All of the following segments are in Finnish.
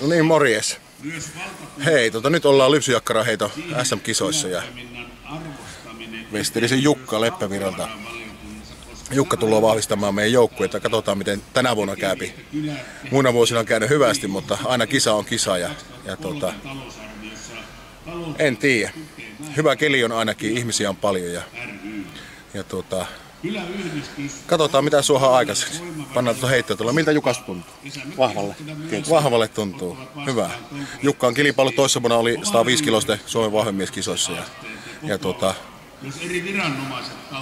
No niin, morjes. Hei, nyt ollaan lypsyjakkaraheito SM-kisoissa ja Westerisen Jukka Leppävirralta. Jukka tulee vahvistamaan meidän joukkueita. Katsotaan, miten tänä vuonna käypi. Muina vuosina on käynyt hyvästi, mutta aina kisa on kisa ja en tiedä. Hyvä keli on ainakin, ihmisiä on paljon ja katsotaan mitä suohaan aikaiseksi. Pannaan tuota heittoa tuolla. Miltä Jukasta tuntuu? Vahvalle. Vahvalle tuntuu. Hyvä. Jukka on kilpailu toissa vuonna oli 105 kilosta Suomen vahvemmieskisoissa ja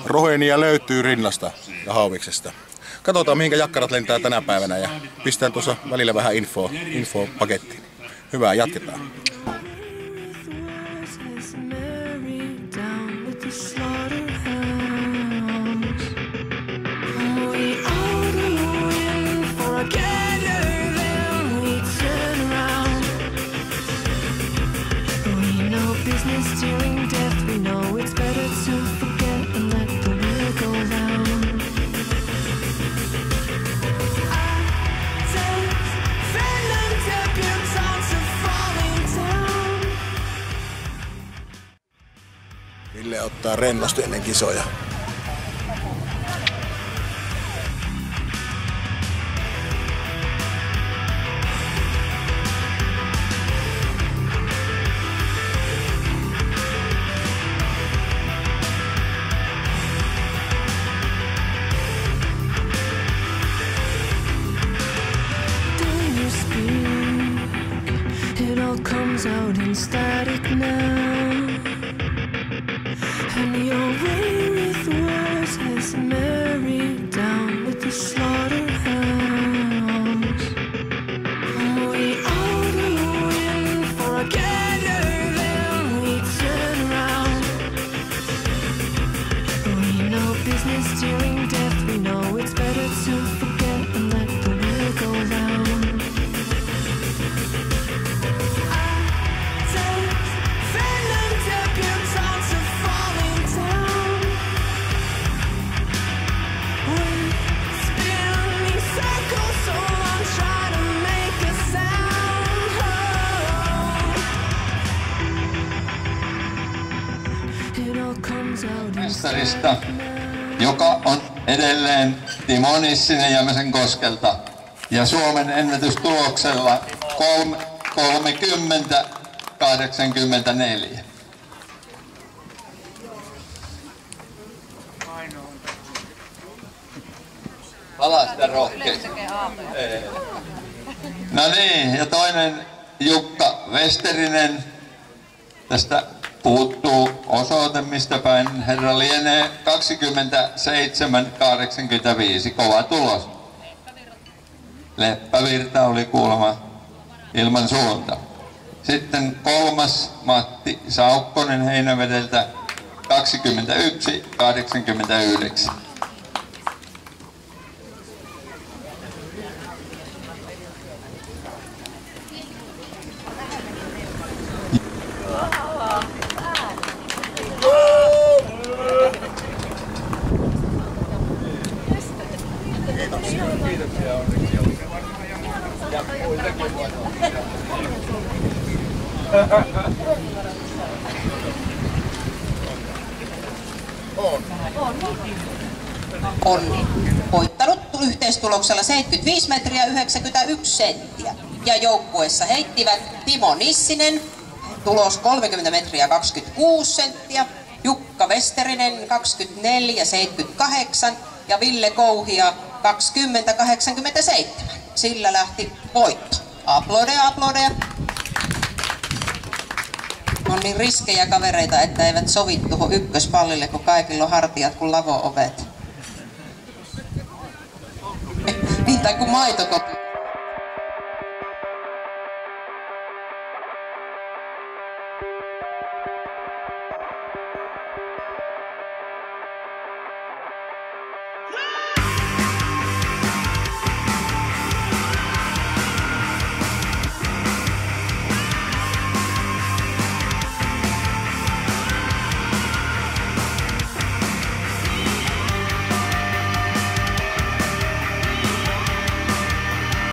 roheenia löytyy rinnasta ja hauviksesta. Katsotaan mihinkä jakkarat lentää tänä päivänä ja pistään tuossa välillä vähän info pakettiin. Hyvä, jatketaan. Ville ottaa rennosti ennen kisoja. It all comes out in static now. And your way with words has married down with the slaughterhouse. We all go in for a gather, then we turn around. We know business during death, we know it's better to forget and let the wheel go round. Mestarista, joka on edelleen Timo Nissinen Jämsänkoskelta ja Suomen ennätystuloksella 30-84. Alas sitä rohkeasti. No niin, ja toinen Jukka Westerinen. Tästä puuttuu osoite, mistä päin herra lienee 27-85. Kova tulos. Leppävirta oli kuulemma ilman suunta. Sitten kolmas Matti Saukkonen Heinävedeltä 21-89. On voittanut yhteistuloksella 75 metriä 91 senttiä. Ja joukkueessa heittivät Timo Nissinen, tulos 30 metriä 26 senttiä, Jukka Westerinen 24 78 ja Ville Kouhia 20 87. Sillä lähti voitto. Aplodeja, aplodeja. On niin riskejä kavereita, että eivät sovi tuohon ykköspallille, kun kaikilla on hartiat kuin lavo-ovet. Niin tai kuin maitokoppi.